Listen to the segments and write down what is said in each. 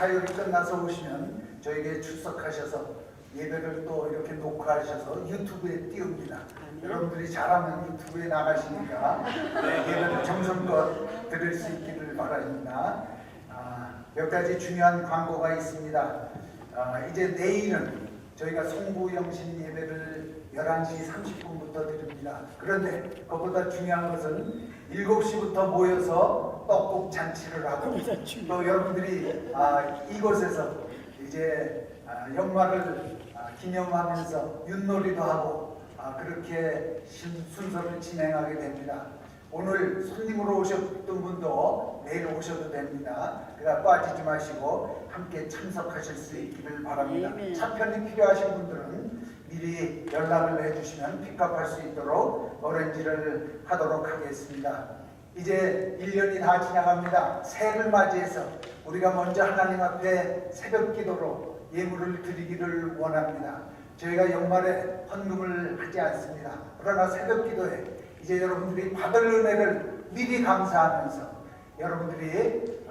사역이 끝나서 오시면 저에게 출석하셔서 예배를 또 이렇게 녹화하셔서 유튜브에 띄웁니다. 여러분들이 잘하면 유튜브에 나가시니까 예배를 정성껏 들을 수 있기를 바랍니다. 몇 가지 중요한 광고가 있습니다. 이제 내일은 저희가 송구영신 예배를 11시 30분부터 드립니다. 그런데 그것보다 중요한 것은 7시부터 모여서 떡국 잔치를 하고 또 여러분들이 이곳에서 이제 연말을 기념하면서 윷놀이도 하고 그렇게 순서를 진행하게 됩니다. 오늘 손님으로 오셨던 분도 내일 오셔도 됩니다. 그러니까 빠지지 마시고 함께 참석하실 수 있기를 바랍니다. 차편이 필요하신 분들은 미리 연락을 해주시면 픽업할 수 있도록 어레인지를 하도록 하겠습니다. 이제 1년이 다 지나갑니다. 새해를 맞이해서 우리가 먼저 하나님 앞에 새벽 기도로 예물을 드리기를 원합니다. 저희가 연말에 헌금을 하지 않습니다. 그러나 새벽 기도에 이제 여러분들이 받을 은혜를 미리 감사하면서 여러분들이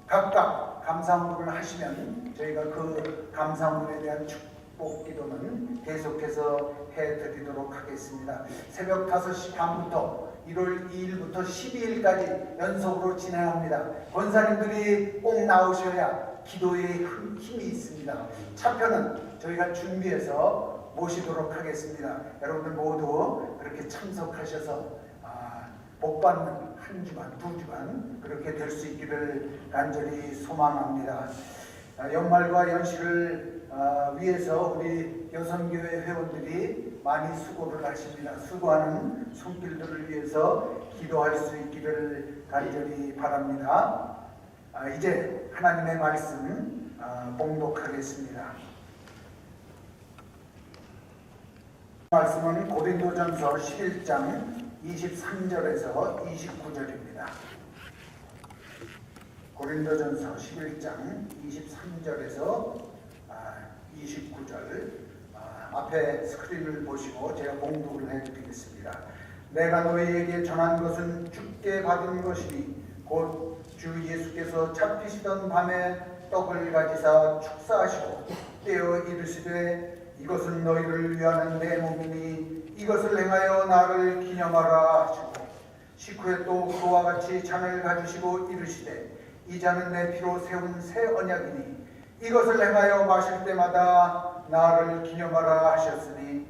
각각 감사헌금을 하시면 저희가 그 감사헌금에 대한 축복 기도는 계속해서 해드리도록 하겠습니다. 새벽 5시 반부터 1월 2일부터 12일까지 연속으로 진행합니다. 권사님들이 꼭 나오셔야 기도에 힘이 있습니다. 차편은 저희가 준비해서 모시도록 하겠습니다. 여러분들 모두 그렇게 참석하셔서 복받는 한 주간, 2주간 그렇게 될 수 있기를 간절히 소망합니다. 연말과 연시를 위해서 우리 여성교회 회원들이 많이 수고를 하십니다. 수고하는 손길들을 위해서 기도할 수 있기를 간절히 바랍니다. 이제 하나님의 말씀 봉독하겠습니다. 말씀은 고린도전서 11장 23절에서 29절입니다. 고린도전서 11장 23절에서 29절 앞에 스크린을 보시고 제가 봉독을 해드리겠습니다. 내가 너희에게 전한 것은 주께 받은 것이니 곧 주 예수께서 잡히시던 밤에 떡을 가지사 축사하시고 떼어 이르시되 이것은 너희를 위하는 내 몸이니 이것을 행하여 나를 기념하라 하시고 식후에 또 그와 같이 잔을 가지시고 이르시되 이 잔은 내 피로 세운 새 언약이니 이것을 행하여 마실 때마다 나를 기념하라 하셨으니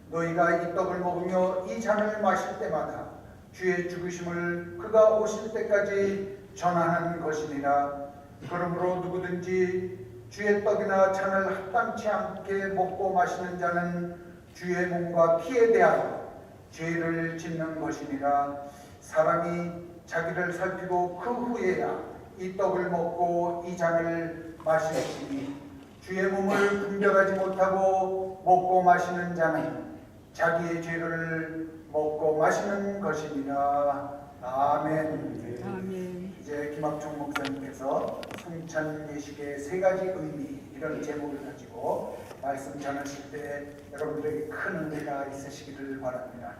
너희가 이 떡을 먹으며 이 잔을 마실 때마다 주의 죽으심을 그가 오실 때까지 전하는 것이니라. 그러므로 누구든지 주의 떡이나 잔을 합당치 않게 먹고 마시는 자는 주의 몸과 피에 대하여 죄를 짓는 것이니라. 사람이 자기를 살피고 그 후에야 이 떡을 먹고 이 잔을 마실지니 주의 몸을 분별하지 못하고 먹고 마시는 자는 자기의 죄를 먹고 마시는 것이니라. 아멘. 아멘. 이제 김학종 목사님께서 성찬 예식의 3가지 의미 이런 제목을 가지고 말씀 전하실 때 여러분들에게 큰 은혜가 있으시기를 바랍니다.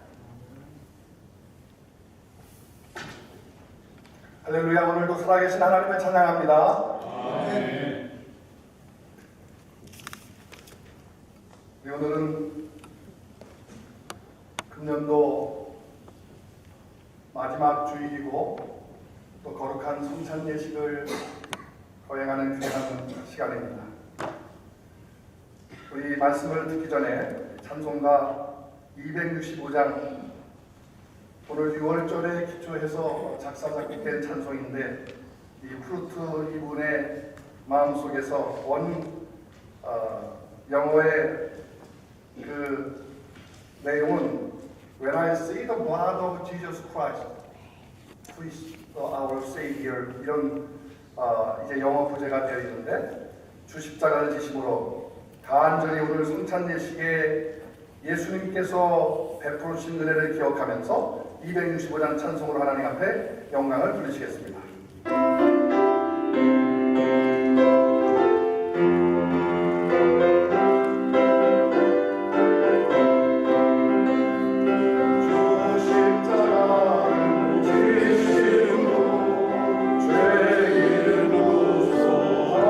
할렐루야. 오늘도 살아계신 하나님을 찬양합니다. 아멘. 오늘은 금년도 마지막 주일이고 또 거룩한 성찬 예식을 거행하는 귀한 시간입니다. 우리 말씀을 듣기 전에 찬송가 265장 오늘 6월절에 기초해서 작사 작곡된 찬송인데 이 프루트 이분의 마음속에서 영어의 그 내용은 When I see the blood of Jesus Christ, who is our Savior 이런 이제 영어 부제가 되어 있는데 주 십자가를 지심으로 간절히 오늘 성찬 예식에 예수님께서 베푸신 은혜를 기억하면서 265장 찬송으로 하나님 앞에 영광을 돌리시겠습니다. 주 십자가를 지심으로 죄인을 무서워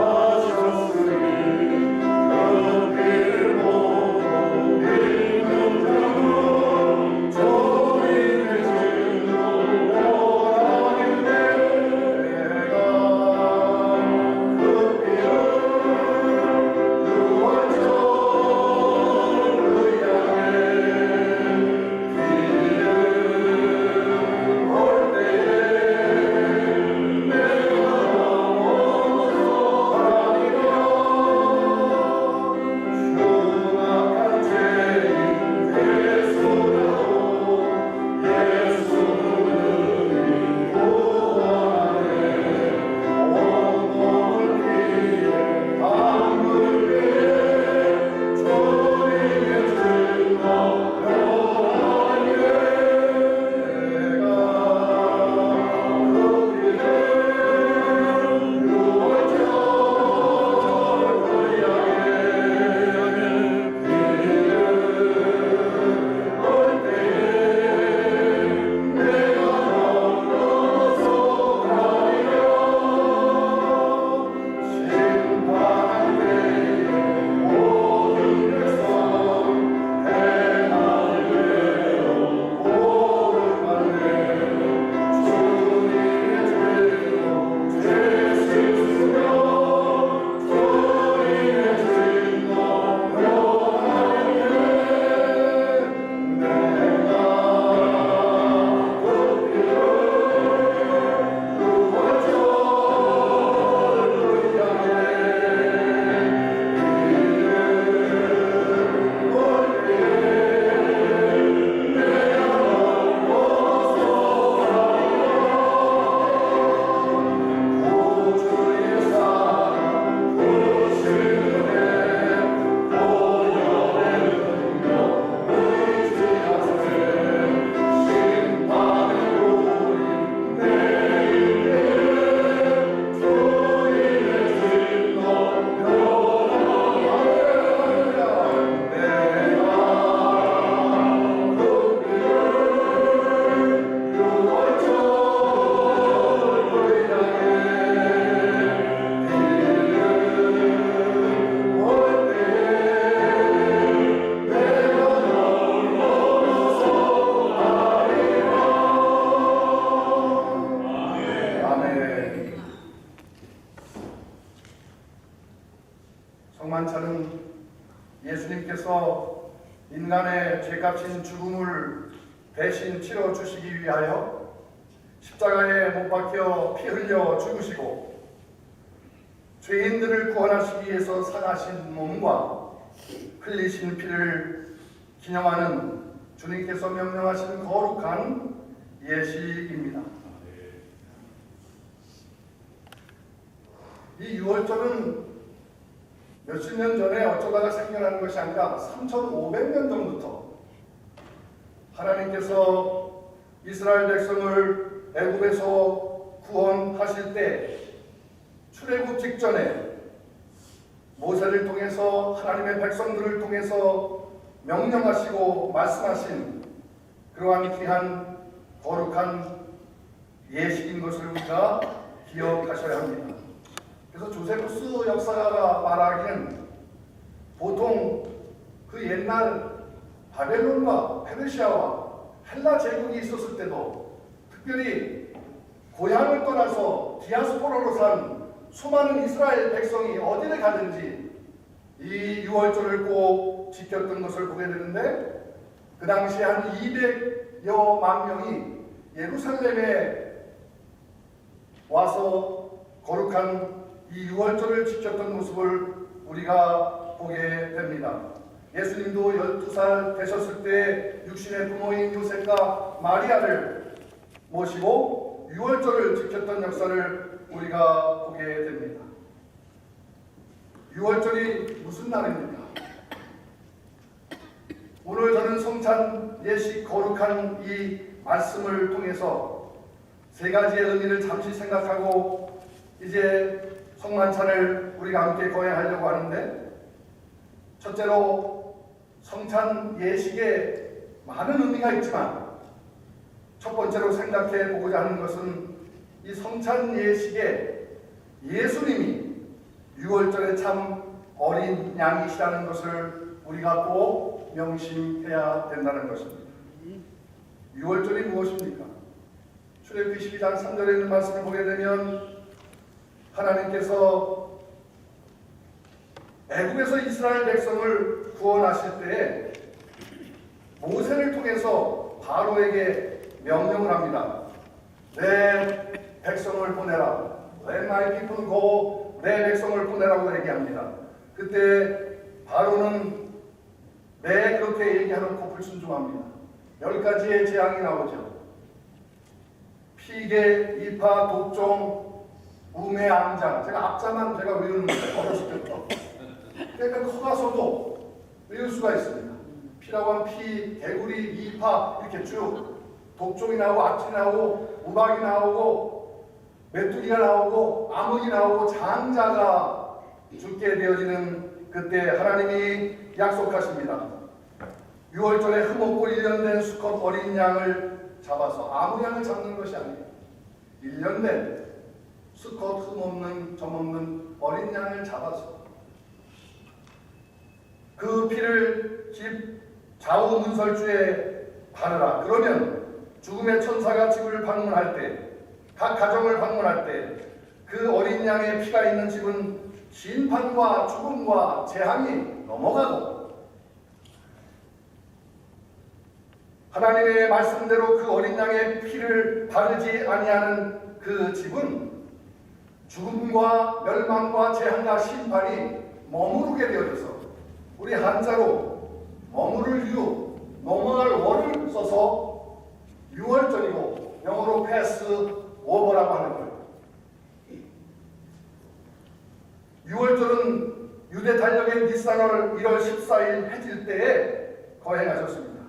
성만찬은 예수님께서 인간의 죄값인 죽음을 대신 치러 주시기 위하여 십자가에 못 박혀 피 흘려 죽으시고 죄인들을 구원하시기 위해서 상하신 몸과 흘리신 피를 기념하는 주님께서 명령하신 거룩한 예식입니다. 이 6월절은 몇십 년 전에 어쩌다가 생겨난 것이 아니라 3,500년 전부터 하나님께서 이스라엘 백성을 애굽에서 구원하실 때 출애굽 직전에 모세를 통해서 하나님의 백성들을 통해서 명령하시고 말씀하신 그러한 귀한 거룩한 예식인 것을 우리가 기억하셔야 합니다. 그래서 조세푸스 역사가가 말하기는 보통 그 옛날 바벨론과 페르시아와 헬라 제국이 있었을 때도 특별히 고향을 떠나서 디아스포라로 산 수많은 이스라엘 백성이 어디를 가든지 이 6월절을 꼭 지켰던 것을 보게 되는데 그 당시에 한 200여만 명이 예루살렘에 와서 거룩한 이 6월절을 지켰던 모습을 우리가 보게 됩니다. 예수님도 12살 되셨을 때 육신의 부모인 요셉과 마리아를 모시고 6월절을 지켰던 역사를 우리가 보게 됩니다. 6월절이 무슨 날입니까? 오늘 저는 성찬 예식 거룩한 이 말씀을 통해서 세 가지의 의미를 잠시 생각하고 이제 성만찬을 우리가 함께 거행하려고 하는데, 첫째로 성찬 예식에 많은 의미가 있지만 첫 번째로 생각해 보고자 하는 것은 이 성찬 예식에 예수님이 6월절에 참 어린 양이시라는 것을 우리가 꼭 명심해야 된다는 것입니다. 6월절이 무엇입니까? 출애굽기 12장 3절에 있는 말씀을 보게 되면 하나님께서 애굽에서 이스라엘 백성을 구원하실 때에 모세를 통해서 바로에게 명령을 합니다. 내 백성을 보내라. Let my people go. 내 백성을 보내라고 얘기합니다. 그때 바로는 네 그렇게 얘기하놓고 불순종합니다. 10가지의 재앙이 나오죠. 피계, 이파, 독종, 우매, 암장. 제가 앞자만 제가 외우는데 어렸을 때부터. 그러니까 커가서도 외울 수가 있습니다. 피라고 하면 피, 개구리, 이파 이렇게 쭉 독종이 나오고 악취 나오고 우박이 나오고 메뚜기가 나오고 암흑이 나오고 장자가 죽게 되어지는 그때 하나님이 약속하십니다. 6월절에 흠없고 1년 된 수컷 어린 양을 잡아서 아무 양을 잡는 것이 아니에요. 1년 된 수컷 흠없는 점없는 어린 양을 잡아서 그 피를 집 좌우 문설주에 바르라. 그러면 죽음의 천사가 집을 방문할 때, 각 가정을 방문할 때 그 어린 양의 피가 있는 집은 심판과 죽음과 재앙이 넘어가고 하나님의 말씀대로 그 어린 양의 피를 바르지 아니하는 그 집은 죽음과 멸망과 재앙과 심판이 머무르게 되어져서 우리 한자로 머무를 유, 넘어갈 월을 써서 6월절이고 영어로 패스 오버라고 하는 거예요. 6월절은 유대 달력의 니산월 1월 14일 해질 때에 거행하셨습니다.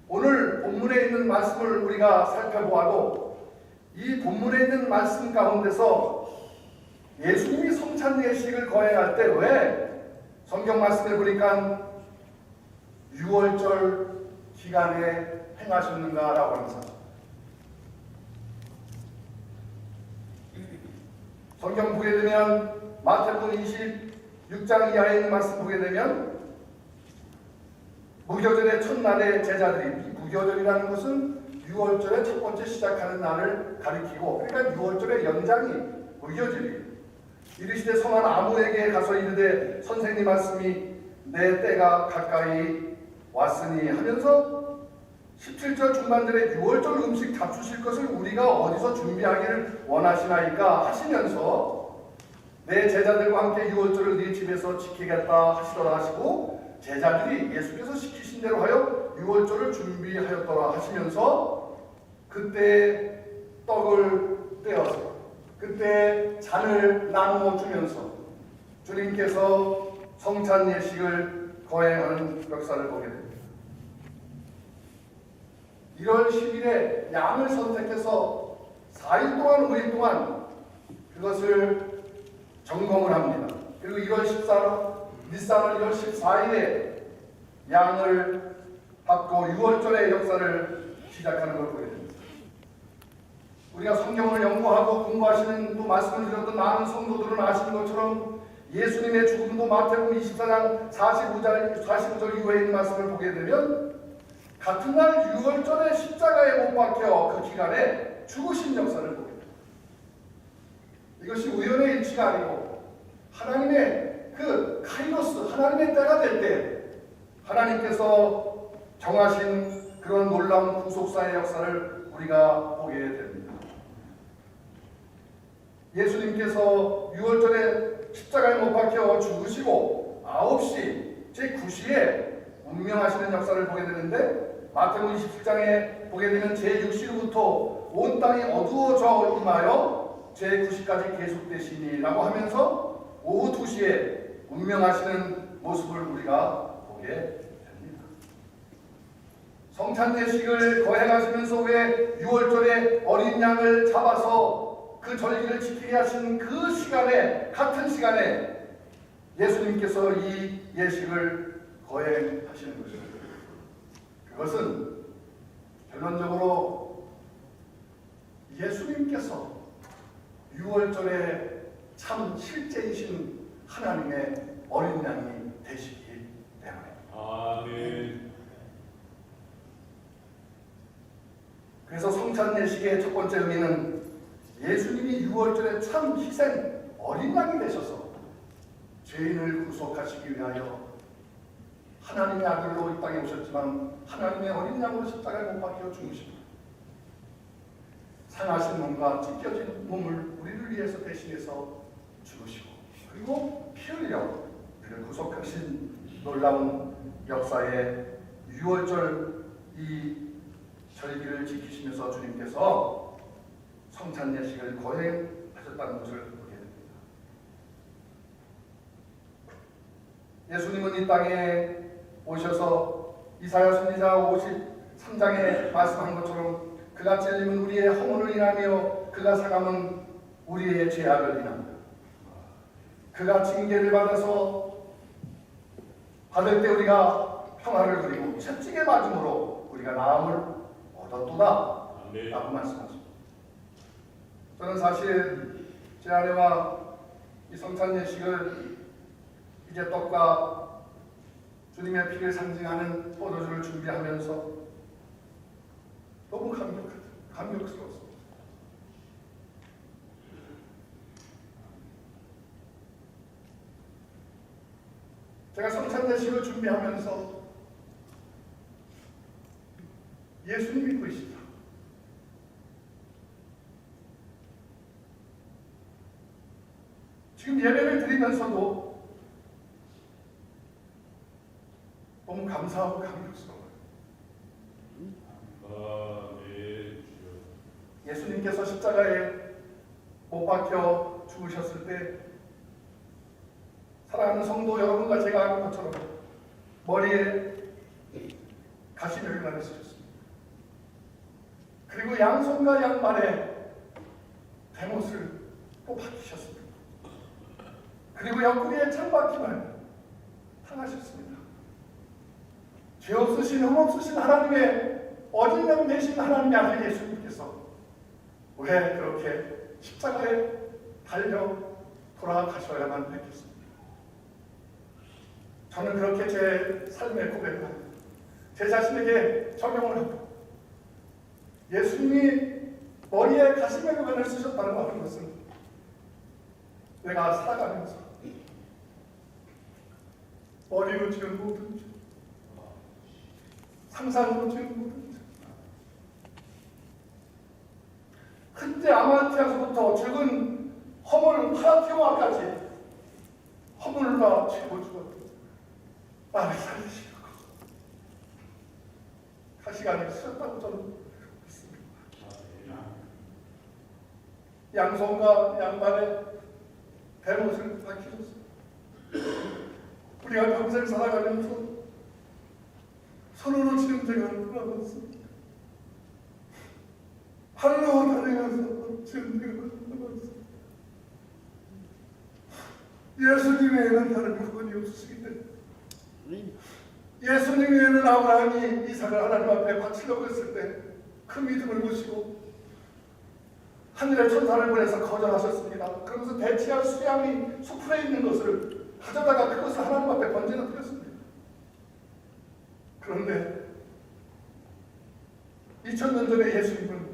오늘 본문에 있는 말씀을 우리가 살펴보아도 이 본문에 있는 말씀 가운데서 예수님이 성찬 예식을 거행할 때 왜 성경 말씀을 보니까 6월절 기간에 행하셨는가라고 하는 사람. 성경 보게 되면 마태복음 26장 이하에 있는 말씀 보게 되면 무교절의 첫날에 제자들이, 무교절이라는 것은 6월절의 첫 번째 시작하는 날을 가리키고, 그러니까 6월절의 연장이 무교절이에요. 이르시되 성한 아무에게 가서 이르되 선생님 말씀이 내 때가 가까이 왔으니 하면서 17절 중반절에 6월절 음식 잡수실 것을 우리가 어디서 준비하기를 원하시나이까 하시면서 내 제자들과 함께 6월절을 네 집에서 지키겠다 하시더라 하시고 제자들이 예수께서 시키신 대로 하여 6월절을 준비하였더라 하시면서 그때 떡을 떼어서 그때 잔을 나누어 주면서 주님께서 성찬 예식을 거행하는 역사를 보게 됩니다. 1월 10일에 양을 선택해서 4일 동안 5일 동안 그것을 점검을 합니다. 그리고 1월 14일 니산월 1월 14일에 양을 받고 6월절의 역사를 시작하는 걸 보게 됩니다. 우리가 성경을 연구하고 공부하시는 또 말씀을 드렸던 많은 성도들은 아시는 것처럼 예수님의 죽음도 마태복음 24장 45절 이후에 있는 말씀을 보게 되면 같은 날 6월절에 십자가에 못 박혀 그 기간에 죽으신 역사를 보게 됩니다. 이것이 우연의 일치가 아니고 하나님의 그 카이로스, 하나님의 때가 될 때 하나님께서 정하신 그런 놀라운 구속사의 역사를 우리가 보게 됩니다. 예수님께서 6월절에 십자가에 못 박혀 죽으시고 9시 제9시에 운명하시는 역사를 보게 되는데 마태복음 27장에 보게 되면 제6시로부터 온 땅이 어두워져 임하여 제9시까지 계속되시니라고 하면서 오후 2시에 운명하시는 모습을 우리가 보게 됩니다. 성찬 예식을 거행하시면서 왜 6월절에 어린 양을 잡아서 그 절기를 지키게 하신 그 시간에 같은 시간에 예수님께서 이 예식을 거행하시는 것입니다. 그것은 결론적으로 예수님께서 6월절에 참 실제이신 하나님의 어린 양이 되시기 때문입니다. 아멘. 그래서 성찬 예식의 첫 번째 의미는 예수님이 6월절에 참 희생 어린 양이 되셔서 죄인을 구속하시기 위하여 하나님의 아들로 이 땅에 오셨지만 하나님의 어린 양으로 십자가에 못 박혀 죽으십니다. 상하신 몸과 찢겨진 몸을 우리를 위해서 대신해서 죽으시고 그리고 피 흘려 우리를 구속하신 놀라운 역사의 6월절 이 절기를 지키시면서 주님께서 성찬 예식을 거행하셨다는 것을 보게 됩니다. 예수님은 이 땅에 오셔서 이사야 선지자 53장에 말씀한 것처럼 그가 찔림은 우리의 허물을 인하며 그가 상함은 우리의 죄악을 인합니다. 그가 징계를 받아서 받을 때 우리가 평화를 누리고 채찍에 맞음으로 우리가 나음을 얻었도다 라고 말씀하십니다. 저는 사실 제 아내와 이 성찬 예식을 이제 떡과 주님의 피를 상징하는 포도주를 준비하면서 너무 감격스러웠습니다. 제가 성찬 예식을 준비하면서 예수님이 보이시다. 지금 예배를 드리면서도 너무 감사하고 감격스러워요. 예수님께서 십자가에 못 박혀 죽으셨을 때 사랑하는 성도 여러분과 제가 아는 것처럼 머리에 가시를 가르치셨습니다. 그리고 양손과 양발에 대못을 또 박히셨습니다. 그리고 옆구리에 창박힘을 당하셨습니다. 죄 없으신 흠 없으신 하나님의 어린 양 되신 하나님의 아들 예수님께서 왜 그렇게 십자가에 달려 돌아가셔야만 했겠습니까? 저는 그렇게 제 삶의 고백을 합니다. 제 자신에게 적용을 합니다. 예수님이 머리에 가시멜로건을 쓰셨다는 것은 내가 살아가면서 머리로 지은 모든 죄, 상상으로 지은 모든 죄, 현재 아마티아서부터 죽은 허물 파라티오아까지 허물을 다 채워주었다. 나를 살리시고 가시가 아니라 쓰셨다고 저는 믿습니다. 양손과 양발에 대못을 밝히셨습니다. 우리가 평생 살아가면서 손으로 지은 죄가 남았습니다. 발로 다니면서 지은 죄가 남았습니다. 예수님 외에는 다른 구원이 없으시기 때문에 예수님 외에는 아브라함이 이삭을 하나님 앞에 바치려고 했을 때 그 믿음을 보시고 하늘의 천사를 보내서 거절하셨습니다. 그러면서 대치한 수양이 수풀에 있는 것을 가져다가 그것을 하나님 앞에 번제로 드렸습니다. 그런데 2000년 전에 예수님은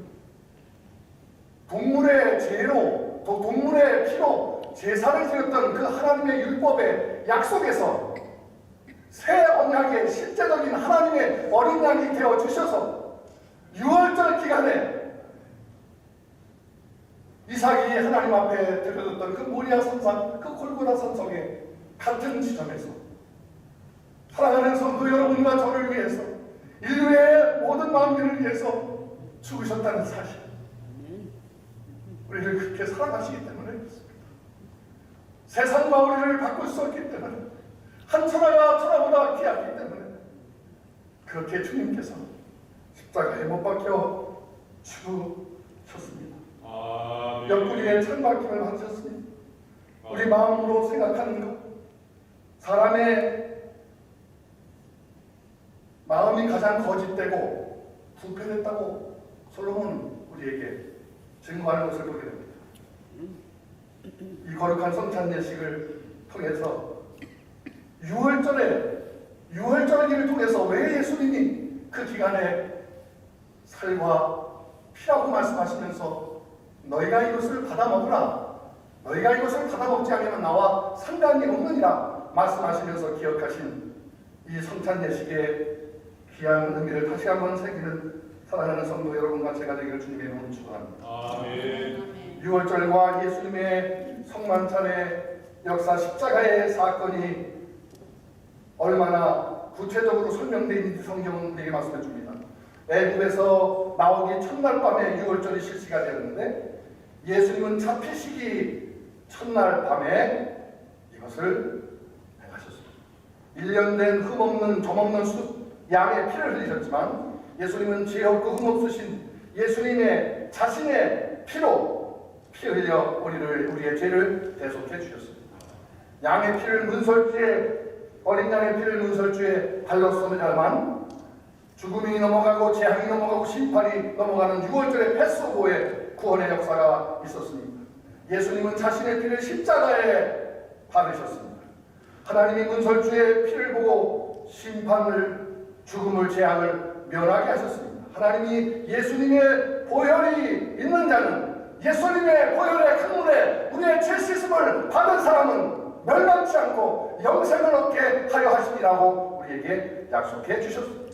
동물의 죄로, 동물의 피로 제사를 드렸던 그 하나님의 율법의 약속에서 새 언약의 실제적인 하나님의 어린 양이 되어 주셔서 6월절 기간에 이삭이 하나님 앞에 드려졌던 그 모리아 산상, 그 골고다 산성의 같은 지점에서 사랑하는 성도 여러분과 저를 위해서 인류의 모든 만민을 위해서 죽으셨다는 사실, 우리를 그렇게 사랑하시기 때문에 그렇습니다. 세상과 우리를 바꿀 수 없기 때문에, 한 천하가 천하보다 귀하기 때문에 그렇게 주님께서 십자가에 못 박혀 죽으셨습니다. 옆구리에 창박힘을 받으셨습니다. 우리 마음으로 생각하는 것, 사람의 마음이 가장 거짓되고 부패됐다고 솔로몬은 우리에게 증거하는 것을 보게 됩니다. 이 거룩한 성찬 예식을 통해서 6월절기를 통해서 왜 예수님이 그 기간에 살과 피라고 말씀하시면서 너희가 이것을 받아 먹으라, 너희가 이것을 받아 먹지 않으면 나와 상관이 없느니라 말씀하시면서 기억하신 이 성찬 예식의 귀한 의미를 다시 한번 새기는 사랑하는 성도 여러분과 제가 되기를 주님의 이름으로 축원합니다. 아멘. 6월절과 예수님의 성만찬의 역사, 십자가의 사건이 얼마나 구체적으로 설명되어 있는지 성경은 우리에게 말씀해 줍니다. 애굽에서 나오기 첫날 밤에 6월절이 실시가 되었는데 예수님은 잡히시기 첫날 밤에 이것을 행하셨습니다. 1년 된 흠없는 점없는 양의 피를 흘리셨지만 예수님은 죄 없고 흠없으신 예수님의 자신의 피로 피 흘려 우리의 죄를 대속해 주셨습니다. 양의 피를 문설주에, 어린 양의 피를 문설주에 발로 쏘느냐만 죽음이 넘어가고 재앙이 넘어가고 심판이 넘어가는 6월절의 패스오버의 구원의 역사가 있었습니다. 예수님은 자신의 피를 십자가에 바르셨습니다. 하나님이 문설주의 피를 보고 심판을, 죽음을, 재앙을 면하게 하셨습니다. 하나님이 예수님의 보혈이 있는 자는, 예수님의 보혈의 강물에 우리의 죄 씻음을 받은 사람은 멸망치 않고 영생을 얻게 하려 하시리라고 우리에게 약속해 주셨습니다.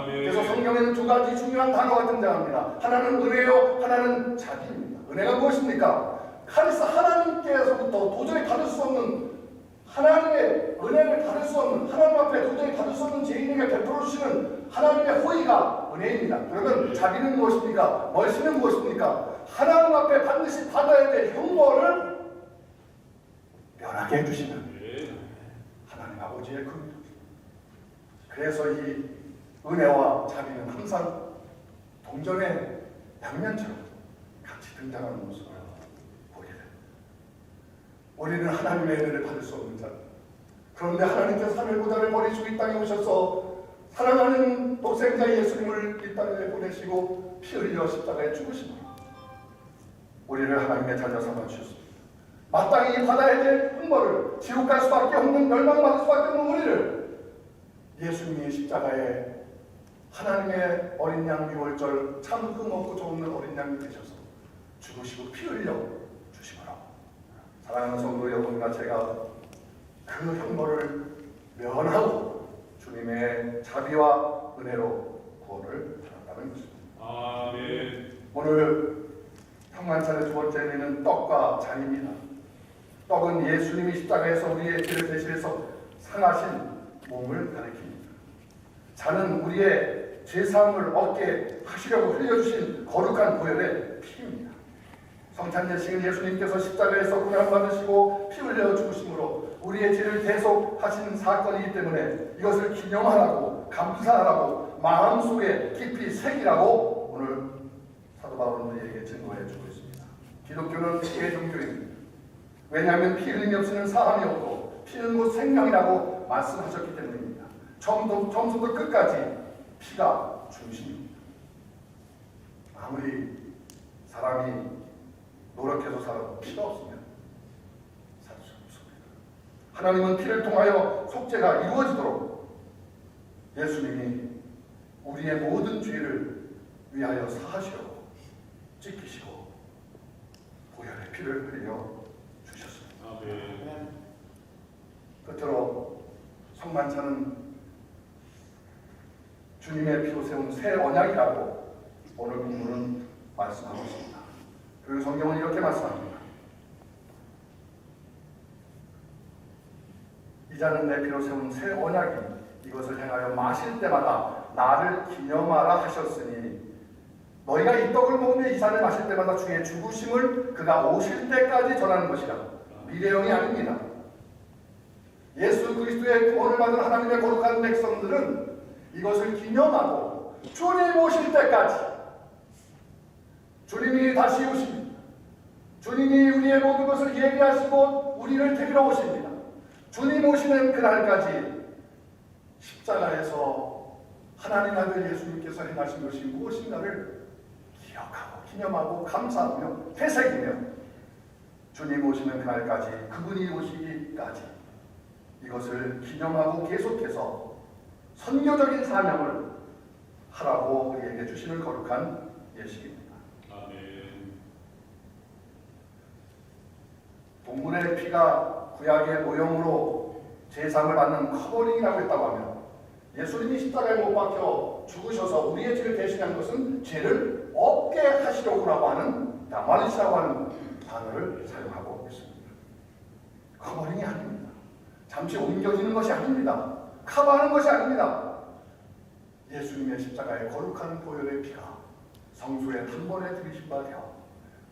그래서 성경에는 두 가지 중요한 단어가 등장합니다. 하나는 은혜요, 하나는 자비입니다. 은혜가 무엇입니까? 하나님께서부터 도저히 받을 수 없는, 하나님의 은혜를 받을 수 없는, 하나님 앞에 도저히 받을 수 없는 죄인에게 베풀어 주시는 하나님의 호의가 은혜입니다. 그러면 자비는 무엇입니까? 멀시는 무엇입니까? 하나님 앞에 반드시 받아야 될 형벌을 면하게 해주시는 하나님 아버지의 긍휼. 그래서 이 은혜와 자비는 항상 동전의 양면처럼 같이 등장하는 모습을 보게 됩니다. 우리는 하나님의 은혜를 받을 수 없는 자입니다. 그런데 하나님께서 하늘보다를 버리시고 이 땅에 오셔서 사랑하는 독생자 예수님을 이 땅에 보내시고 피 흘려 십자가에 죽으심으로 우리를 하나님의 자녀 삼아 주셨습니다. 마땅히 받아야 될 형벌을, 지옥 갈 수밖에 없는, 멸망받을 수밖에 없는 우리를 예수님이 십자가에 하나님의 어린 양 6월절 참 흠없고 좋은 어린 양이 되셔서 죽으시고 피 흘려 주심으로 사랑하는 성도 여러분과 제가 그 흉모를 면하고 주님의 자비와 은혜로 구원을 받았다는 것입니다. 아멘. 오늘 평만찬의 두 번째 의미는 떡과 잔입니다. 떡은 예수님이 십자가에서 우리의 죄를 대신해서 상하신 몸을 가리킵니다. 잔은 우리의 죄사함을 얻게 하시려고 흘려주신 거룩한 보혈의 피입니다. 성찬 예식은 예수님께서 십자가에서 고난 받으시고 피 흘려 죽으심으로 우리의 죄를 대속하신 사건이기 때문에 이것을 기념하라고, 감사하라고, 마음속에 깊이 새기라고 오늘 사도 바울은 우리에게 증거해 주고 있습니다. 기독교는 피의 종교입니다. 왜냐하면 피 흘림이 없이는 사함이 없고 피는 곧 생명이라고 말씀하셨기 때문입니다. 처음부터 끝까지 피가 중심입니다. 아무리 사람이 노력해서 살아도 피가 없으면 살 수 없습니다. 하나님은 피를 통하여 속죄가 이루어지도록 예수님이 우리의 모든 죄를 위하여 사하시려고 찢기시고 보혈의 피를 흘려 주셨습니다. 아멘. 끝으로 성만찬은 주님의 피로 세운 새 언약이라고 오늘 본문은 말씀하고 있습니다. 그리고 성경은 이렇게 말씀합니다. 이 잔은 내 피로 세운 새 언약이 이것을 행하여 마실 때마다 나를 기념하라 하셨으니 너희가 이 떡을 먹으며 이 잔을 마실 때마다 주의 죽으심을 그가 오실 때까지 전하는 것이라. 미래형이 아닙니다. 예수 그리스도의 구원을 받은 하나님의 거룩한 백성들은 이것을 기념하고 주님 오실 때까지, 주님이 다시 오십니다. 주님이 우리의 모든 것을 예비하시고 우리를 데리러 오십니다. 주님 오시는 그날까지 십자가에서 하나님 아들 예수님께서 행하신 것이 무엇인가를 기억하고 기념하고 감사하며 되새기며 주님 오시는 그날까지, 그분이 오시기까지 이것을 기념하고 계속해서 선교적인 사명을 하라고 우리에게 주시는 거룩한 예식입니다. 아멘. 동물의 피가 구약의 모형으로 제사를 받는 커버링이라고 했다고 하면 예수님이 십자가에 못 박혀 죽으셔서 우리의 죄를 대신한 것은 죄를 없게 하시려고 하는 다말리시라고 하는 단어를 사용하고 있습니다. 커버링이 아닙니다. 잠시 옮겨지는 것이 아닙니다. 커버하는 것이 아닙니다. 예수님의 십자가의 거룩한 보혈의 피가 성소에 단번에 들이신 바 되어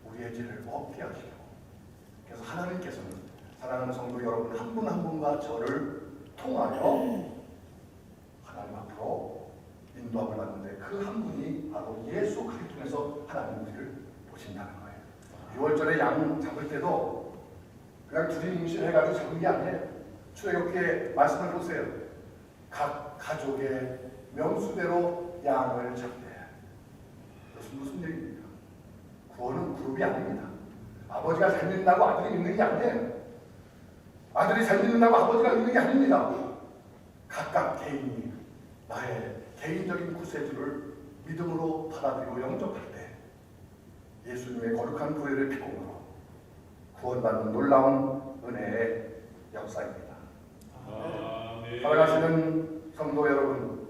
우리의 죄를 없게 하시고, 그래서 하나님께서는 사랑하는 성도 여러분 한 분 한 분과 저를 통하여 하나님 앞으로 인도함을 받는데 그 한 분이 바로 예수 그리스도를 통해서 하나님 우리를 보신다는 거예요. 6월절에 양 잡을 때도 그냥 둘이 뭉실해가지고 잡은 게 아니에요. 출애굽기의 말씀을 보세요. 각 가족의 명수대로 양을 잡되. 그것은 무슨 얘기입니까? 구원은 그룹이 아닙니다. 아버지가 잘 믿는다고 아들이 믿는 게 아니에요. 아들이 잘 믿는다고 아버지가 믿는 게 아닙니다. 각각 개인이 나의 개인적인 구세주를 믿음으로 받아들이고 영접할 때 예수님의 거룩한 보혈의 피공으로 구원받는 놀라운 은혜의 역사입니다. 아멘. 살아가시는 성도 여러분,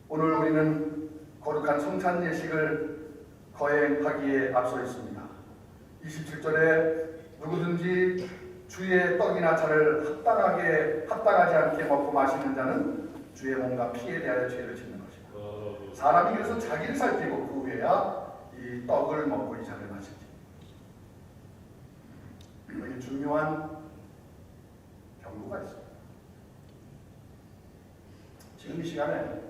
오늘 우리는 거룩한 성찬 예식을 거행하기에 앞서 있습니다. 27절에 누구든지 주의 떡이나 잔을 합당하지 않게 먹고 마시는 자는 주의 몸과 피에 대하여 죄를 짓는 것이다. 사람이 그래서 자기를 살피고 그 후에야 이 떡을 먹고 이 잔을 마시지. 여기 중요한 경고가 있습니다. 지금 이 시간에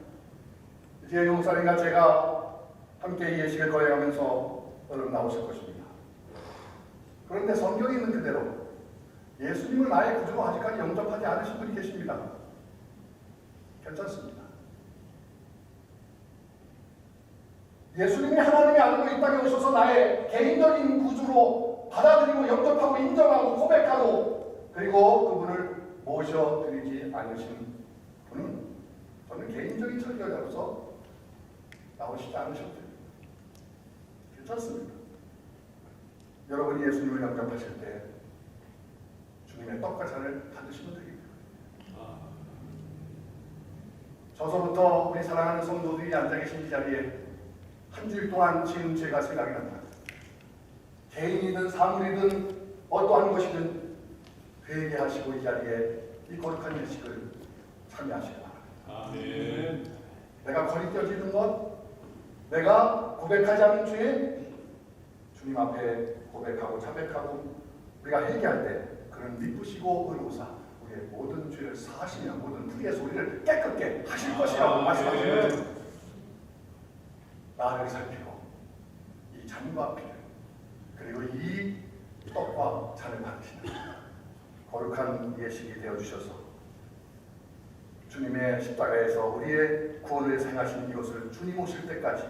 이제 용사님과 제가 함께 이 예식을 거행하면서 여러분 나오실 것입니다. 그런데 성경에 있는 그대로 예수님을 나의 구주로 아직까지 영접하지 않으신 분이 계십니다. 괜찮습니다. 예수님이 하나님의 아들로 이 땅에 오셔서 나의 개인적인 구주로 받아들이고 영접하고 인정하고 고백하고 그리고 그분을 모셔드리지 않으신 분은 저는 개인적인 설교자로서 나오시지 않으셔도 됩니다. 괜찮습니다. 여러분이 예수님을 영접하실 때 주님의 떡과 잔을 받으시면 됩니다. 아, 저서부터 우리 사랑하는 성도들이 앉아 계신 이 자리에 한 주일 동안 지은 죄가 생각이 납니다. 개인이든 사물이든 어떠한 것이든 회개하시고 이 자리에 이 거룩한 예식을 참여하시기 바랍니다. 아멘. 내가 거리껴지는 것, 내가 고백하지 않은 죄, 주님 앞에 고백하고 자백하고 우리가 회개할 때 그는 미쁘시고 의로우사 우리의 모든 죄를 사하시며 모든 불의의 소리를 깨끗게 하실 것이라고 말씀하시는 나를 살피고 이 잔과 피를 그리고 이 떡과 잔을 받으시는 거룩한 예식이 되어주셔서 주님의 십자가에서 우리의 구원을 생하신 이것을 주님 오실 때까지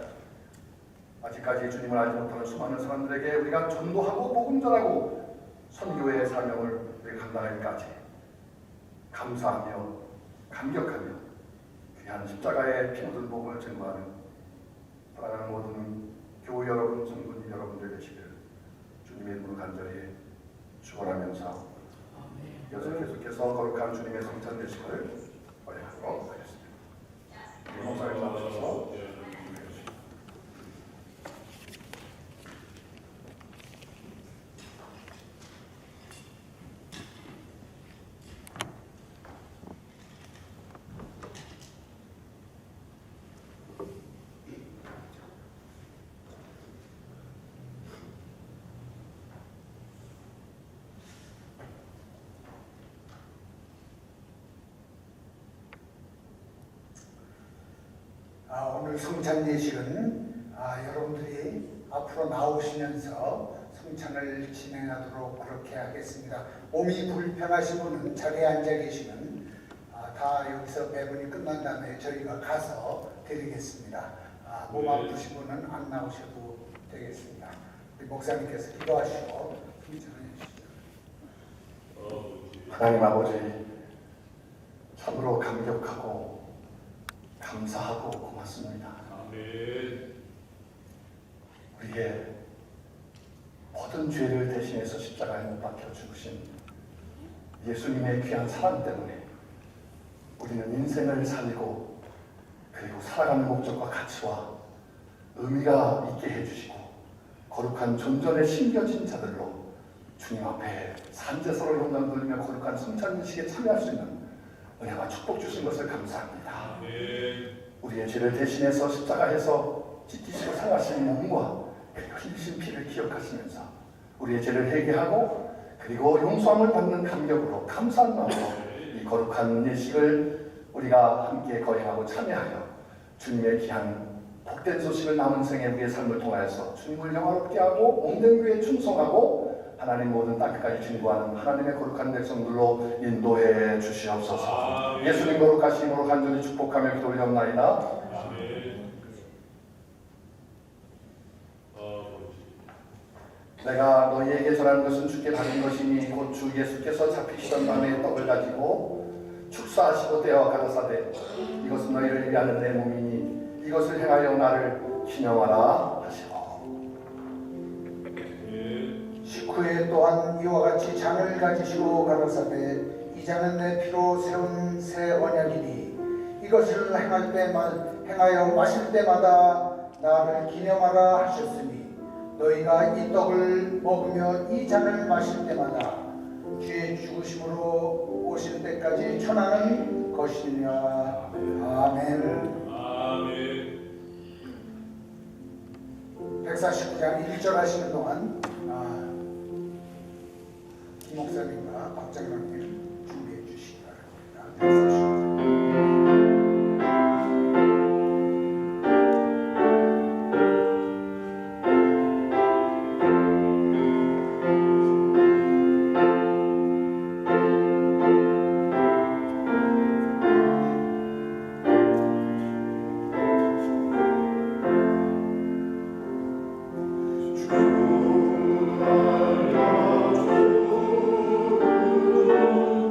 아직까지 주님을 알지 못하는 수많은 사람들에게 우리가 전도하고 복음 전하고 선교의 사명을 우리가 감당하기까지 감사하며 감격하며 귀한 십자가의 피 묻은 복음을 증거하는 사랑하는 모든 교우 여러분, 성도님 여러분들 되시기를 주님의 이름으로 간절히 축원하면서 이어서 계속해서 거룩한 주님의 성찬 예식을 허락하도록 하겠습니다. 목사님 나오셔서 오늘 성찬 예식은 여러분들이 앞으로 나오시면서 성찬을 진행하도록 그렇게 하겠습니다. 몸이 불편하신 분은 자리에 앉아 계시면 다 여기서 배분이 끝난 다음에 저희가 가서 드리겠습니다. 몸 아프신 분은 안 나오셔도 되겠습니다. 우리 목사님께서 기도하시고 성찬을 해주시죠. 하나님 아버지 참으로 감격하고 감사하고 고맙습니다. 아멘. 우리의 모든 죄를 대신해서 십자가에 못 박혀 죽으신 예수님의 귀한 사랑 때문에 우리는 인생을 살고 그리고 살아가는 목적과 가치와 의미가 있게 해주시고 거룩한 존전에 심겨진 자들로 주님 앞에 산제서로 영광 돌리며 거룩한 성찬식에 참여할 수 있는 은혜와 축복 주신 것을 감사합니다. 아멘. 우리의 죄를 대신해서 십자가에서 찢기시고 상하신 몸과 그리고 흘리신 피를 기억하시면서 우리의 죄를 회개하고 그리고 용서함을 받는 감격으로 감사한 마음으로 이 거룩한 예식을 우리가 함께 거행하고 참여하여 주님의 귀한 복된 소식을 남은 생에 우리의 삶을 통하여서 주님을 영화롭게 하고 몸된 교회에 충성하고 하나님 모든 땅끝까지 증거하는 하나님의 거룩한 백성들로 인도해 주시옵소서. 예수님 거룩하심으로 간절히 축복하며 기도 올려옵나이다. 아멘. 내가 너희에게 전한 것은 주께 받은 것이니 곧 주 예수께서 잡히시던 밤에 떡을 가지고 축사하시고 떼어 가라사대 이것은 너희를 위하는 내 몸이니 이것을 행하여 나를 기념하라 하시고 식후에 또한 이와 같이 잔을 가지시고 가라사대 이 잔은 내 피로 세운 새 언약이니 이것을 행하여 마실 때마다 나를 기념하라 하셨으니 너희가 이 떡을 먹으며 이 잔을 마실 때마다 주의 죽으심으로 오실 때까지 전하는 것이니라. 아멘. 아멘. 149장 1절 하시는 동안 김 목사님과 박장로님 준비해 주시기 바랍니다. 149장. 주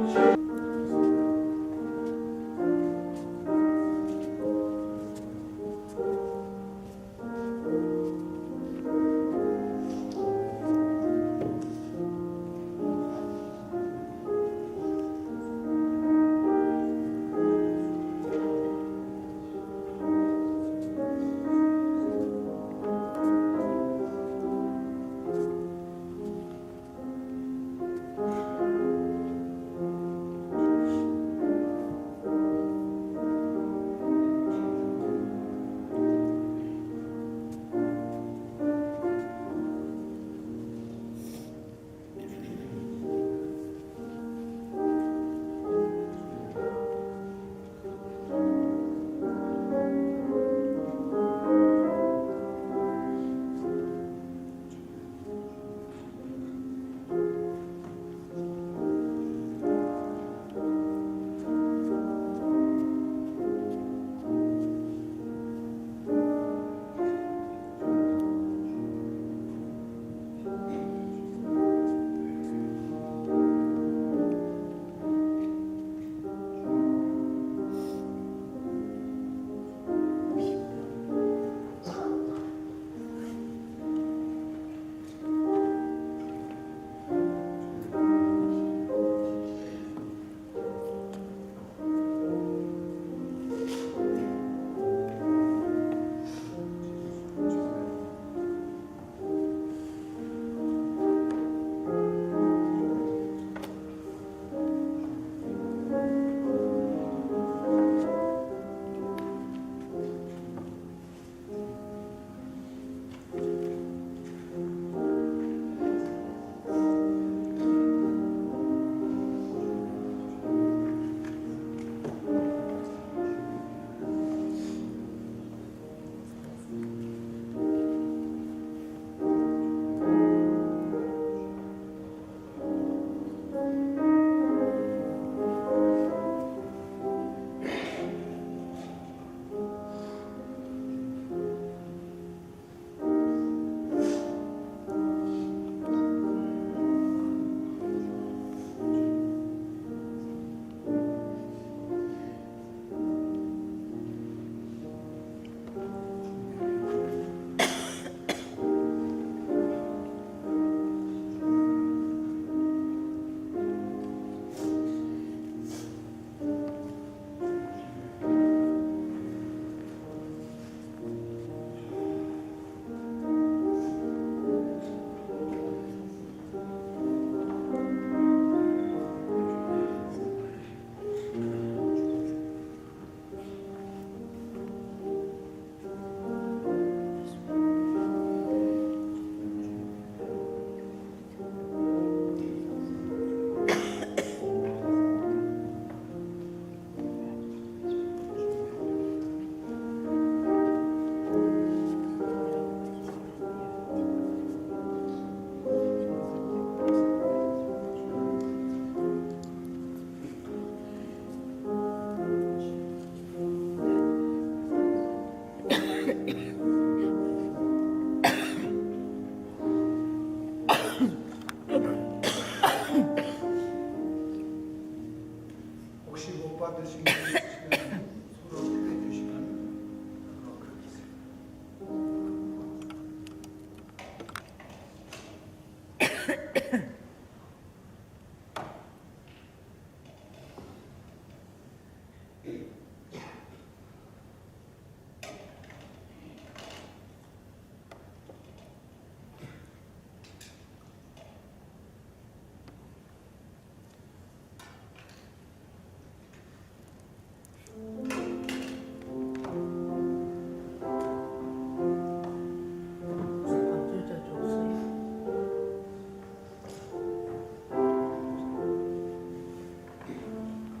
받으신 분 있으시면 서로 해주시면 그렇게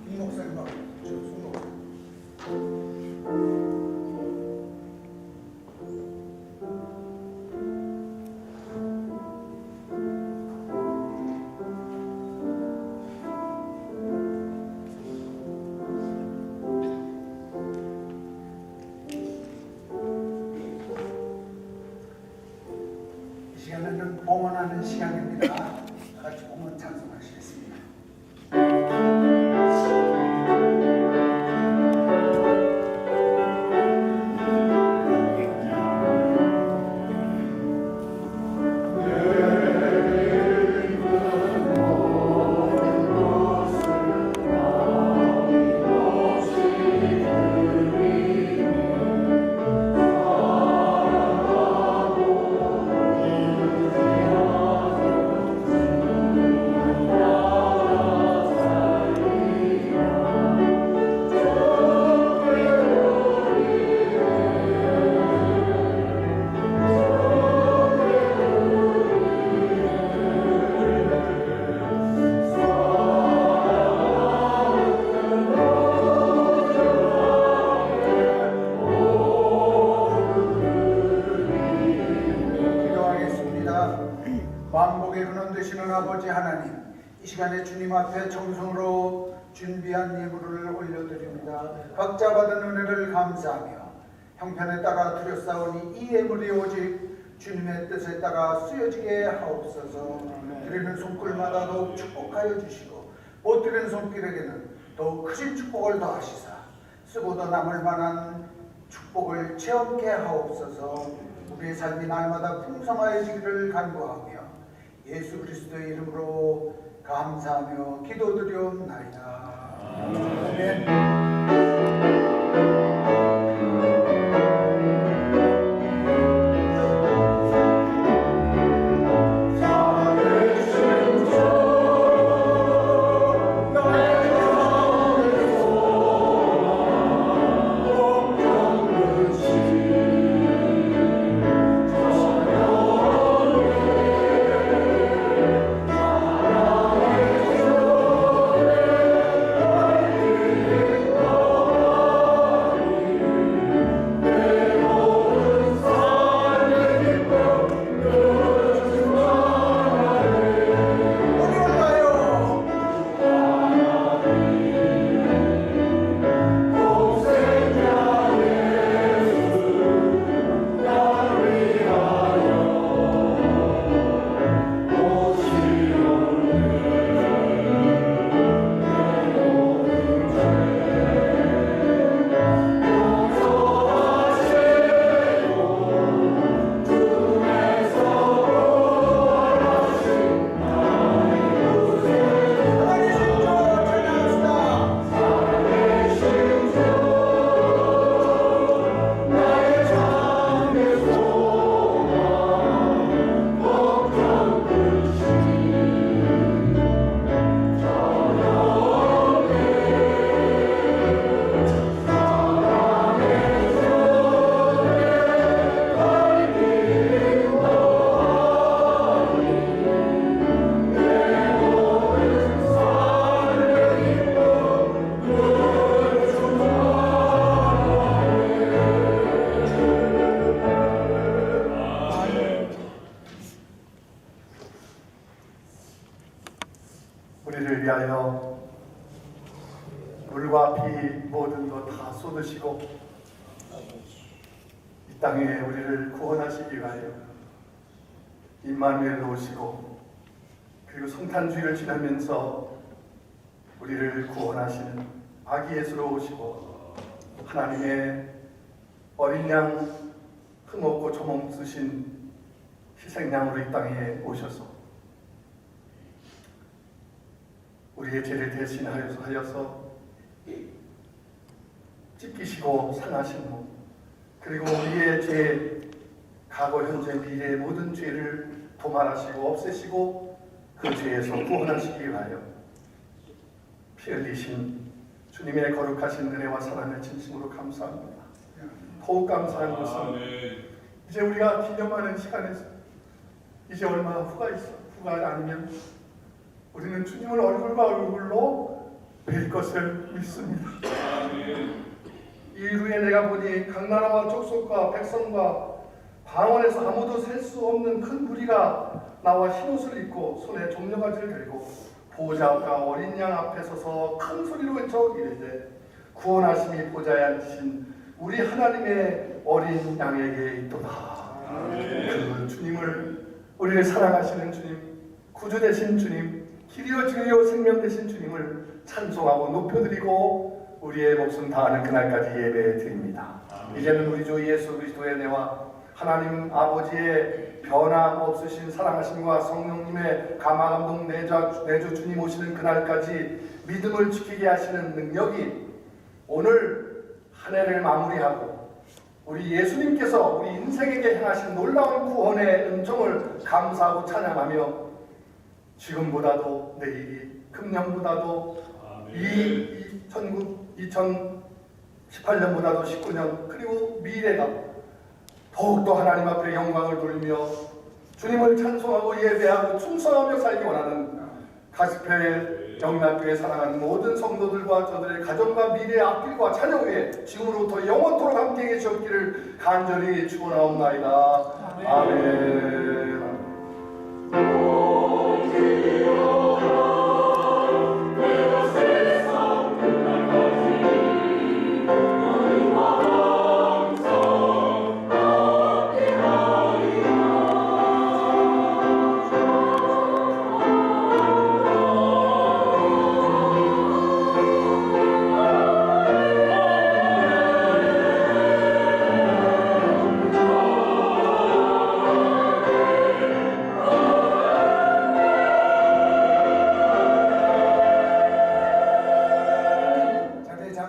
이 목사님하고 저 순호 이 시간에는 봉헌하는 시간입니다. 다 같이 봉헌 찬송하시겠습니다. 기도하겠습니다. 만복의 근원 되시는 아버지 하나님, 이 시간에 주님 앞에 정성으로 준비한 예물을 올려드립니다. 각자 받은 은혜를 감사하며 형편에 따라 드렸사오니 이 예물이 오직 주님의 뜻에 따라 쓰여지게 하옵소서. 드리는 손길마다 더욱 축복하여 주시고 못 드리는 손길에게는 더욱 크신 축복을 더하시사 쓰고도 남을 만한 축복을 체험케 하옵소서. 우리의 삶이 날마다 풍성하여지기를 간구하며 예수 그리스도의 이름으로 감사하며 기도드리옵나이다. 아멘. 우리를 위하여 물과 비 모든 것 다 쏟으시고 이 땅에 우리를 구원하시기 위하여 임마누엘을 오시고 그리고 성탄주의를 지나면서 우리를 구원하시는 아기 예수로 오시고 하나님의 어린 양 흠없고 조mom쓰신 희생양으로 이 땅에 오셔서 우리의 죄를 대신하여서 찢기시고 상하신 분, 그리고 우리의 죄, 과거, 현재, 미래의 모든 죄를 도말하시고 없애시고 그 죄에서 구원하시기 위하여 피 흘리신 주님의 거룩하신 은혜와 사랑을 진심으로 감사합니다. 더욱 감사한 것은 아멘. 이제 우리가 기념하는 시간에서 이제 얼마 후가 아니면 우리는 주님을 얼굴과 얼굴로 뵐 것을 믿습니다. 아멘. 이 후에 내가 보니 각 나라와 족속과 백성과 방언에서 아무도 셀 수 없는 큰 무리가 나와 흰옷을 입고 손에 종려가지를 들고 보좌 앞과 어린 양 앞에 서서 큰 소리로 외쳐 이르되 구원하심이 보좌에 앉으신 우리 하나님의 어린 양에게 있도다. 그 주님을, 우리를 사랑하시는 주님, 구주 되신 주님, 길이요 진리요 생명 되신 주님을 찬송하고 높여드리고 우리의 목숨 다하는 그날까지 예배 드립니다. 이제는 우리 주 예수 그리스도의 은혜와 하나님 아버지의 변함없으신 사랑하심과 성령님의 감화감동 내주 주님 오시는 그날까지 믿음을 지키게 하시는 능력이 오늘 한 해를 마무리하고 우리 예수님께서 우리 인생에게 행하신 놀라운 구원의 은총을 감사하고 찬양하며 지금보다도 내일이 금년보다도 이 2018년보다도 19년 그리고 미래가 더욱더 하나님 앞에 영광을 돌리며 주님을 찬송하고 예배하고 충성하며 살기 원하는 가스펠 영락교회 사랑하는 모든 성도들과 저들의 가정과 미래의 앞길과 자녀 위에 지금으로부터 영원토록 함께 계시옵기를 간절히 축원하옵나이다. 아멘.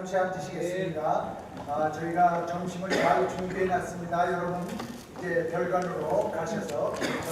잠시 앉으시겠습니다. 저희가 점심을 잘 준비해 놨습니다. 여러분 이제 별관으로 가셔서